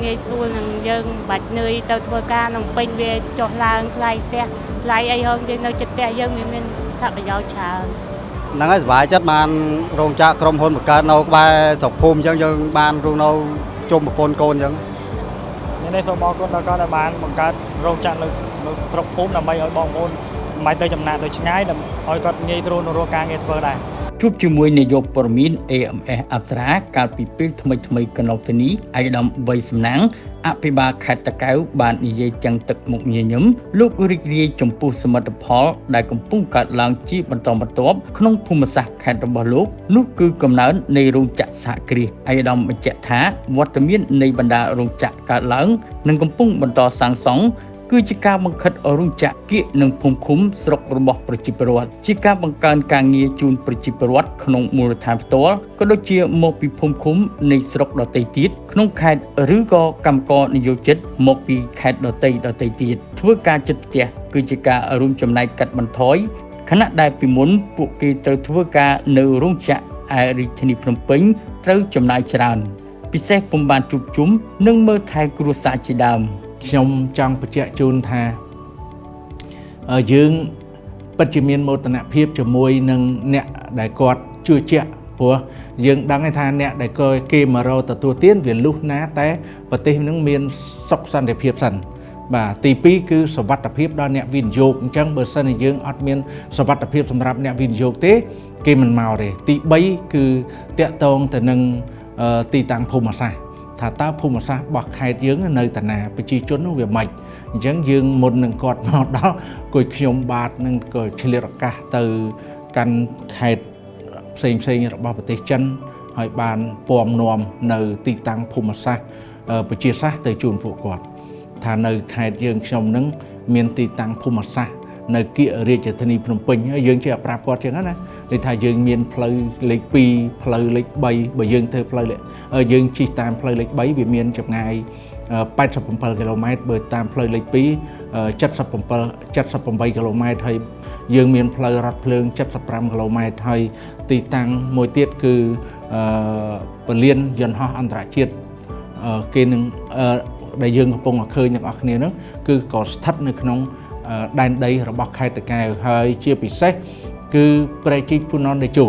ងាយស្រួលនឹងយើងបាច់នឿយទៅធ្វើការក្នុងពេញវាចុះឡើងថ្លៃផ្ទះថ្លៃអីហ្នឹងយើងនៅចិត្តផ្ទះយើងវាមានថាប្រយោជន៍ច្រើនហ្នឹងហើយសុបាយចិត្តបានរោងចក្រក្រុមហ៊ុនបង្កើតនៅក្បែរស្រុកភូមិអញ្ចឹងយើងបានរស់នៅជុំប្រពន្ធកូនអញ្ចឹងមាននេះសូមអរគុណដល់គាត់ដែលបានបង្កើតរោងចក្រនៅស្រុកភូមិដើម្បីឲ្យបងប្អូនមិនទៅចំណាកទៅឆ្ងាយដើម្បីឲ្យគាត់ងាយស្រួលនៅរកការងារធ្វើដែរជួបជាមួយនាយកព័ត៌មាន AMS អប្សរាកាលពីពេលថ្មីកន្លងទៅនេះឯកឧត្តមវ័យសំណាងអភិបាលខេត្តតាកែវបាននិយាយទាំងទឹកមុខញញឹមលោករីករាយចំពោះសមិទ្ធផលដែលកំពុងកើតឡើងជាបន្តបន្ទាប់ក្នុងភូមិសាស្ត្រខេត្តរបស់លោកនោះគឺកំណើននៃរោងចក្រសហគ្រាសឯកឧត្តមបញ្ជាក់ថាវត្តមាននៃបណ្ដារោងចក្រកើតឡើងនិងកំពុងបន្តសាងសង់គឺជាការបង្ខិតរោងចក្រគៀកនឹងភូមិឃុំស្រុករបស់ប្រជាពលរដ្ឋជាការបង្កើនការងារជូនប្រជាពលរដ្ឋក្នុងមូលដ្ឋានផ្ទាល់ក៏ដូចជាមកពីភូមិឃុំនៃស្រុកដទៃទៀតក្នុងខេត្តឬក៏កម្មករនិយោជិតមកពីខេត្តដទៃទៀតធ្វើការជិតផ្ទះគឺជាការរួមចំណែកកាត់បន្ថយខណៈដែលពីមុនពួកគេត្រូវធ្វើការនៅរោងចក្រឯរាជធានីភ្នំពេញត្រូវចំណាយច្រើនពិសេសពុំបានជួបជុំនិងមើលថែគ្រួសារជាដើមខ្ញុំចង់បញ្ជាក់ជូនថាយើងពិតជាមានមោទនភាពជាមួយនឹងអ្នកដែលគាត់ជួយជាក់ព្រោះយើងដឹងថាអ្នកដែលគេមករកទទួលទានវាលុះណាតែប្រទេសនឹងមានសុខសន្តិភាពសិនបាទទី2គឺសុវត្ថិភាពដល់អ្នកវិនិយោគអញ្ចឹងបើសិនជាយើងអត់មានសុវត្ថិភាពសម្រាប់អ្នកវិនិយោគទេគេមិនមកទេទី3គឺតាក់ទងទៅនឹងទីតាំងភូមិសាស្ត្រថាតើភូមិសាស្ត្ររបស់ខេត្តយើងនៅតាណាប្រជាជននោះវាម៉េចអញ្ចឹងយើងមុននឹងគាត់មកដល់គួយខ្ញុំបាទនឹងក៏ឆ្លៀតឱកាសទៅកាន់ខេត្តផ្សេងរបស់ប្រទេសចិនហើយបានពំនាំនៅទីតាំងភូមិសាស្ត្រប្រជាសាស្ត្រទៅជូនពួកគាត់ថានៅខេត្តយើងខ្ញុំនឹងមានទីតាំងភូមិសាស្ត្រនៅគៀករាជធានីភ្នំពេញហើយយើងជាប្រាប់គាត់ចឹងណាដូចថាយើងមានផ្លូវលេខ2ផ្លូវលេខ3បើយើងធ្វើផ្លូវយើងជិះតាមផ្លូវលេខ3វាមានចម្ងាយ87គីឡូម៉ែត្របើតាមផ្លូវលេខ2 78គីឡូម៉ែត្រហើយយើងមានផ្លូវរថភ្លើង75គីឡូម៉ែត្រហើយទីតាំងមួយទៀតគឺពលានយន្តហោះអន្តរជាតិគេនឹងដែលយើងកំពុងឃើញទាំងអស់គ្នាហ្នឹងគឺក៏ស្ថិតនៅក្នុងដែនដីរបស់ខេត្តតាកែវហើយជាពិសេសគឺព្រែកជីកពូណនតេជោ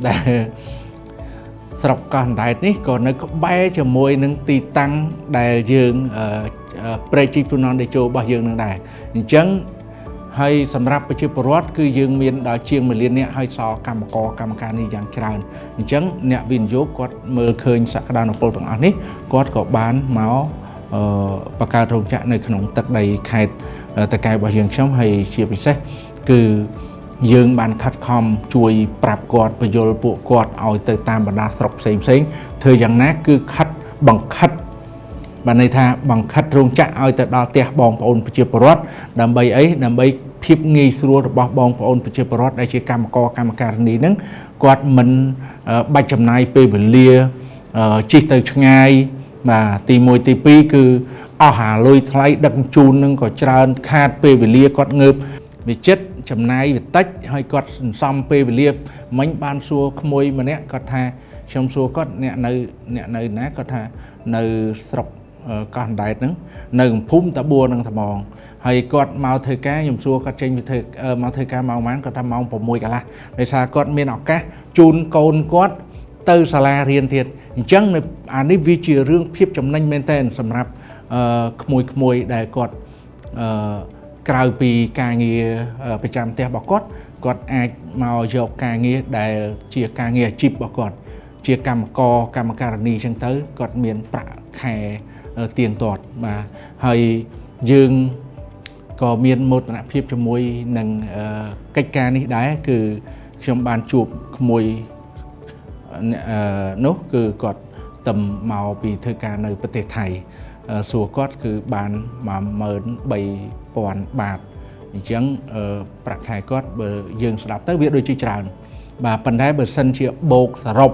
ដែលស្រុកកោះអណ្ដែតនេះក៏នៅក្បែរជាមួយនឹងទីតាំងដែលយើងព្រែកជីកពូណនតេជោរបស់យើងនឹងដែរអញ្ចឹងហើយសម្រាប់ប្រជាពលរដ្ឋគឺយើងមានដល់ជាង1លាននាក់ហើយសល់កម្មការនេះយ៉ាងច្រើនអញ្ចឹងអ្នកវិនិយោគគាត់មើលឃើញសក្តានុពលទាំងអស់នេះគាត់ក៏បានមកបង្កើតរោងចក្រនៅក្នុងទឹកដីខេត្តតាកែវរបស់យើងខ្ញុំហើយជាពិសេសគឺយើងបានខិតខំជួយប្រាប់គាត់បញ្យល់ពួកគាត់ឲ្យទៅតាមបណ្ដាស្រុកផ្សេងធ្វើយ៉ាងណាគឺបង្ខិតបានន័យថាបង្ខិតរោងចក្រឲ្យទៅដល់ផ្ទះបងប្អូនប្រជាពលរដ្ឋដើម្បីអីដើម្បីភាពងាយស្រួលរបស់បងប្អូនប្រជាពលរដ្ឋដែលជាកម្មការនីហ្នឹងគាត់មិនបាច់ចំណាយពេលវេលាជិះទៅឆ្ងាយបាទទី1ទី2គឺអស់អាលុយថ្លៃដឹកជូននឹងក៏ច្រើនខាតពេលវេលាគាត់ងើបវាចិត្តចំណាយវាតិចហើយគាត់សន្សំពេលវេលាមិញបានសួរក្មួយម្នាក់គាត់ថាខ្ញុំសួរគាត់អ្នកនៅណាគាត់ថានៅស្រុកកោះអណ្ដែតហ្នឹងនៅភូមិតាបួរនឹងត្មងហើយគាត់មកធ្វើការខ្ញុំសួរគាត់ចេញទៅមកធ្វើការម៉ោងប៉ុន្មានគាត់ថាម៉ោង6កន្លះដោយសារគាត់មានឱកាសជូនកូនគាត់ទៅសាលារៀនទៀតអញ្ចឹងអានេះវាជារឿងភាពចំណេញមែនទែនសម្រាប់ក្មួយដែលគាត់ក្រៅពីការងារប្រចាំផ្ទះរបស់គាត់អាចមកយកការងារដែលជាការងារអាជីពរបស់គាត់ជាកម្មការនីអញ្ចឹងទៅគាត់មានប្រាក់ខែទៀងទាត់បាទហើយយើងក៏មានមោទនភាពជាមួយនឹងកិច្ចការនេះដែរគឺខ្ញុំបានជួបក្មួយនោះគឺគាត់ទៅមកពីធ្វើការនៅប្រទេសថៃសួរគាត់គឺបាន13000បាតអញ្ចឹងប្រាក់ខែគាត់បើយើងស្ដាប់ទៅវាដូចជាច្រើនបាទប៉ុន្តែបើសិនជាបូកសរុប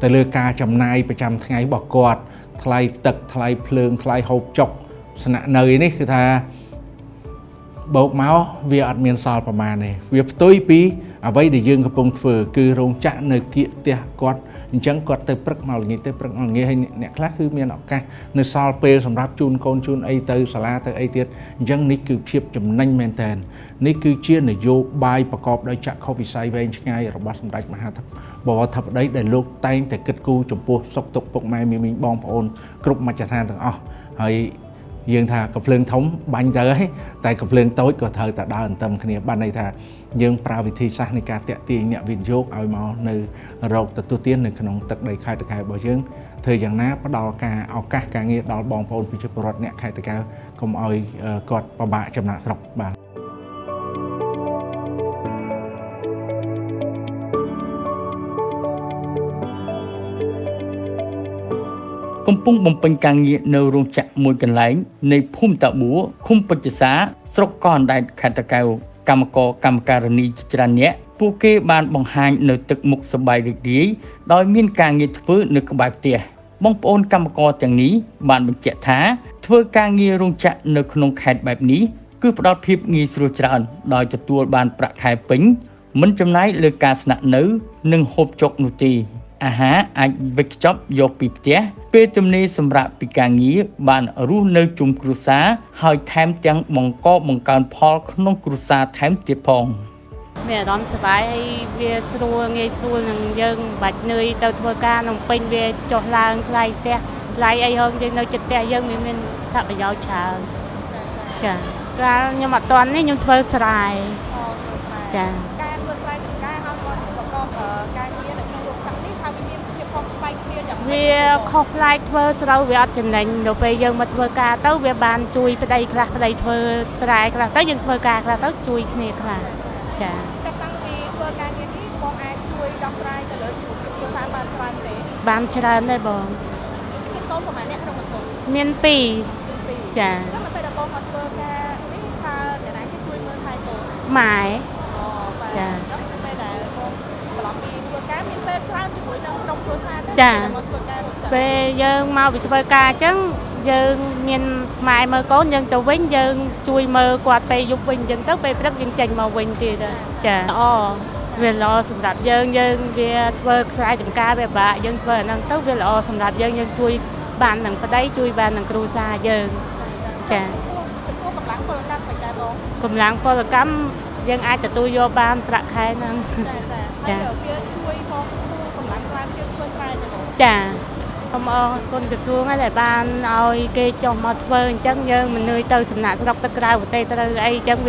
ទៅលើការចំណាយប្រចាំថ្ងៃរបស់គាត់ថ្លៃទឹកថ្លៃភ្លើងថ្លៃហូបចុកស្នាក់នៅនេះគឺថាបូកមកវាអត់មានសល់ប្រមាណទេវាផ្ទុយពីអ្វីដែលយើងកំពុងធ្វើគឺរោងចក្រនៅគៀកផ្ទះគាត់ អញ្ចឹងគាត់ទៅព្រឹកមកល្ងាចទៅព្រឹកមកល្ងាចហើយអ្នកខ្លះគឺមានឱកាសនៅសល់ពេលសម្រាប់ជូនកូនជូនអីទៅសាលាទៅអីទៀតអញ្ចឹងនេះគឺភាពចំណេញមែនតើនេះគឺជានយោបាយប្រកបដោយចក្ខុវិស័យវែងឆ្ងាយរបស់សម្ដេចមហាបវរធិបតីដែលលោកតែងតែគិតគូរចំពោះសុខទុក្ខពុកម៉ែមីមីងបងប្អូនគ្រប់មជ្ឈដ្ឋានទាំងអស់ហើយយើងថាកំភ្លើងធំបាញ់ទៅហើយតែកំភ្លើងតូចក៏ត្រូវតែដើរអន្ទឹមគ្នាបានន័យថាយើងប្រើវិធីសាស្ត្រនៃការតាក់ទាញអ្នកវិនិយោគឲ្យមកនៅរកទទួលទាននៅក្នុងទឹកដីខេត្តតាកែវរបស់យើងធ្វើយ៉ាងណាផ្ដល់ការឱកាសការងារដល់បងប្អូនប្រជាពលរដ្ឋអ្នកខេត្តតាកែវកុំឲ្យគាត់ពិបាកចំណាក់ស្រុកបាទកំពុងបំពេញការងារនៅរោងចក្រមួយកន្លែងនៃភូមិតាបួរឃុំពេជ្រសាស្រុកកោះអណ្ដែតខេត្តតាកែវកម្មករកម្មការិនីជាច្រើនអ្នកពួកគេបានបង្ហាញនៅទឹកមុខសប្បាយរីករាយដោយមានការងារធ្វើនៅក្បែរផ្ទះបងប្អូនកម្មករទាំងនេះបានបញ្ជាក់ថាធ្វើការងាររោងចក្រនៅក្នុងខេត្តបែបនេះគឺផ្ដល់ភាពងាយស្រួលច្រើនដោយទទួលបានប្រាក់ខែពេញមិនចំណាយលើការស្នាក់នៅនិងហូបចុកនោះទេអាហារអាចវេចខ្ចប់យកពីផ្ទះពេលទំនេរសម្រាប់ពីការងារបានរស់នៅជុំគ្រួសារហើយថែមទាំងបង្កបង្កើនផលក្នុងគ្រួសារថែមទៀតផងមានអារម្មណ៍សប្បាយហើយវាស្រួលងាយស្រួលនឹងយើងមិនបាច់នឿយទៅធ្វើការក្នុងពេញវាចុះឡើងថ្លៃផ្ទះថ្លៃអីហងយើងនៅចិត្តផ្ទះយើងមានថាប្រយោជន៍ច្រើនចាកាលខ្ញុំអត់តន់នេះខ្ញុំធ្វើស្រែចាការធ្វើស្រែចម្ការហើយគាត់ប្រកបការងារនៅក្នុងរោងចក្រនេះថាវាមានភាពខុសប្លែកគ្នាយ៉ាងម៉េចវាខុសប្លែកធ្វើស្រូវវាអត់ចំណេញដល់ពេលយើងមកធ្វើការទៅវាបានជួយប្តីខ្លះប្តីធ្វើស្រែខ្លះទៅយើងធ្វើការខ្លះទៅជួយគ្នាខ្លះចាចាប់តាំងពីធ្វើការងារនេះបងអាចជួយដោះស្រាយទៅលើជីវភាពគ្រួសារបានច្រើនទេបានច្រើនដែរបងមានកូនប្រហែលអ្នកក្នុងបន្ទប់មាន2ចាអញ្ចឹងដល់ពេលដែលបងមកធ្វើការនេះថាអ្នកណាគេជួយមើលថែកូនម៉ែបាទចាដល់ពេលដែលបងបន្លំពីធ្វើការមានពេលច្រើនជាមួយនឹងក្រុមគ្រួសារទៅមកធ្វើការពេលយើងមកពីធ្វើការអញ្ចឹងយើងមានម៉ែមើលកូនយើងទៅវិញយើងជួយមើលគាត់ពេលយប់វិញអញ្ចឹងទៅពេលព្រឹកយើងចេញមកវិញទៀតចាវាល្អសម្រាប់យើងវាធ្វើខ្សែចំការវាបាក់យើងធ្វើអាហ្នឹងទៅវាល្អសម្រាប់យើងជួយបាននឹងប្តីជួយបាននឹងគ្រួសារយើងចាកម្លាំងពលកម្មមិនដែរបងកម្លាំងពលកម្មយើងអាចទទួលយកបានប្រាក់ខែហ្នឹងចាវាជួយផងកម្លាំងខ្លាំងជាងធ្វើស្រែទៅចាសូមអរគុណក្រសួងដែលបានឲ្យគេចុះមកធ្វើអញ្ចឹងយើងមិននឿយទៅសំណាក់ស្រុកទៅក្រៅប្រទេសត្រូវអីអញ្ចឹង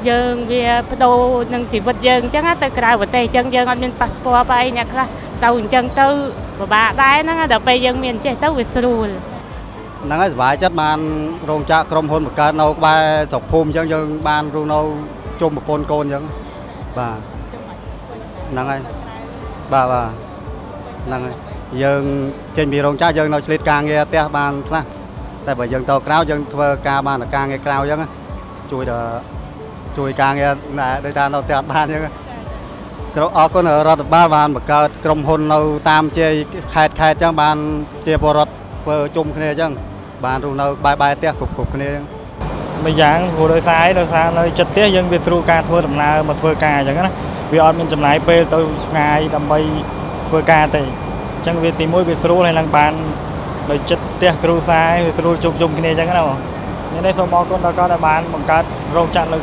យើងវាបដូរនឹងជីវិតយើងអញ្ចឹងទៅក្រៅប្រទេសអញ្ចឹងយើងអត់មានប៉ាសពតអីអ្នកខ្លះទៅអញ្ចឹងទៅពិបាកដែរហ្នឹងដល់ពេលយើងមានចេះទៅវាស្រួលហ្នឹងហើយសុបាយចិត្តបានរោងចក្រក្រុមហ៊ុនបង្កើតនៅក្បែរស្រុកភូមិអញ្ចឹងយើងបានរស់នៅជុំប្រពន្ធកូនអញ្ចឹងបាទហ្នឹងហើយបាទហ្នឹងហើយយើងចេញពីរោងចក្រយើងនៅឆ្លៀតការងារផ្ទះបានខ្លះតែបើយើងទៅក្រៅយើងធ្វើការបានតែការងារក្រៅអញ្ចឹងជួយការងារដូចថានៅផ្ទះបានអញ្ចឹងត្រូវអរគុណរដ្ឋបាលបានបង្កើតក្រុមហ៊ុននៅតាមជាខេត្តអញ្ចឹងបានជាពលរដ្ឋធ្វើជុំគ្នាអញ្ចឹងបានរស់នៅបែបផ្ទះគ្រប់គ្នាមួយយ៉ាងព្រោះដោយសារនៅចិត្តផ្ទះយើងវាស្រួលការធ្វើដំណើរមកធ្វើការអញ្ចឹងណាវាអត់មានចំណាយពេលទៅឆ្ងាយដើម្បីធ្វើការទេអញ្ចឹងវាទី1វាស្រួលហើយនឹងបានដោយចិត្តផ្ទះគ្រួសារវាស្រួលជុំគ្នាអញ្ចឹងណាបងនេះសូមអរគុណដល់គាត់ដែលបានបង្កើតរោងចក្រនៅ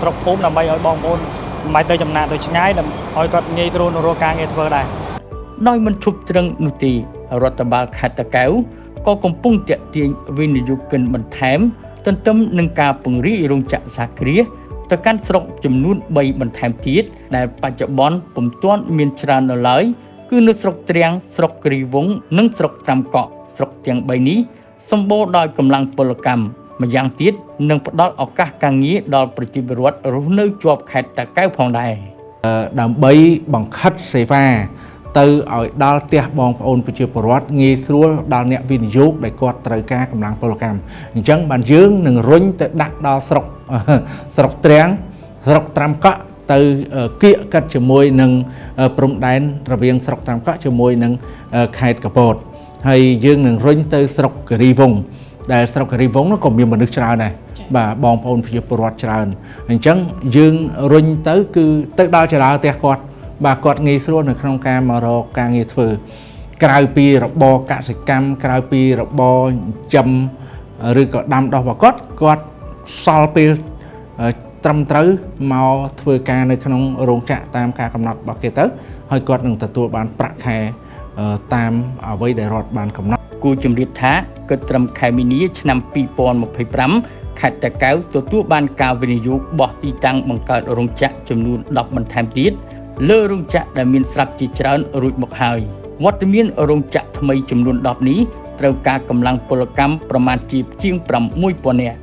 ស្រុកភូមិដើម្បីឲ្យបងប្អូនមិនបាច់ទៅចំណាក់ទៅឆ្ងាយឲ្យគាត់ងាយស្រួលនៅរកការងារធ្វើដែរដោយមិនឈប់ត្រឹងនោះទេរដ្ឋបាលខេត្តតាកែវក៏កំពុងទាក់ទាញវិនិយោគិនបន្ថែមទន្ទឹមនឹងការពង្រីករោងចក្រសហគ្រាសទៅកាន់ស្រុកចំនួន3បន្ថែមទៀតដែលបច្ចុប្បន្នពុំទាន់មានច្រើននៅឡើយគឺនៅស្រុកទ្រាំងស្រុកគិរីវង្សនិងស្រុកត្រាំកក់ស្រុកទាំង3នេះសម្បូរដោយកម្លាំងពលកម្មម្យ៉ាងទៀតនឹងផ្ដល់ឱកាសការងារដល់ប្រជាពលរដ្ឋរស់នៅជាប់ខេត្តតាកែវផងដែរដើម្បីបង្ខិតសេវាទៅឲ្យដល់ផ្ទះបងប្អូនប្រជាពលរដ្ឋងាយស្រួលដល់អ្នកវិនិយោគដែលគាត់ត្រូវការកម្លាំងពលកម្មអញ្ចឹងបានយើងនឹងរុញទៅដាក់ដល់ស្រុកទ្រាំងស្រុកត្រាំកក់ទៅគៀកកាត់ជាមួយនឹងព្រំដែនរវាងស្រុកត្រាំកក់ជាមួយនឹងខេត្តកពតហើយយើងនឹងរុញទៅស្រុកគិរីវង្សដែលស្រុកគិរីវង្សនោះក៏មានមនុស្សច្រើនដែរបាទបងប្អូនប្រជាពលរដ្ឋច្រើនអញ្ចឹងយើងរុញទៅគឺទៅដល់ចរាផ្ទះគាត់ បាទគាត់ងាយស្រួលនៅក្នុងការមករកការងារធ្វើក្រៅពីរបរកសិកម្មក្រៅពីរបរចិញ្ចឹមឬក៏ដាំដុះរបស់គាត់សល់ពេលត្រឹមត្រូវមកធ្វើការនៅក្នុងរោងចក្រតាមការកំណត់របស់គេទៅហើយគាត់នឹងទទួលបានប្រាក់ខែតាមអ្វីដែលរដ្ឋបានកំណត់គូជំរាបថាគិតត្រឹមខែមីនាឆ្នាំ2025ខេត្តតាកែវទទួលបានការវិនិយោគបោះទីតាំងបង្កើតរោងចក្រចំនួន10បន្ថែមទៀតលើរោងចក្រដែលមានស្រាប់ជាច្រើនរួចមកហើយវត្តមានរោងចក្រថ្មីចំនួន10នេះត្រូវការកម្លាំងពលកម្មប្រមាណជាជាង 6000 នាក់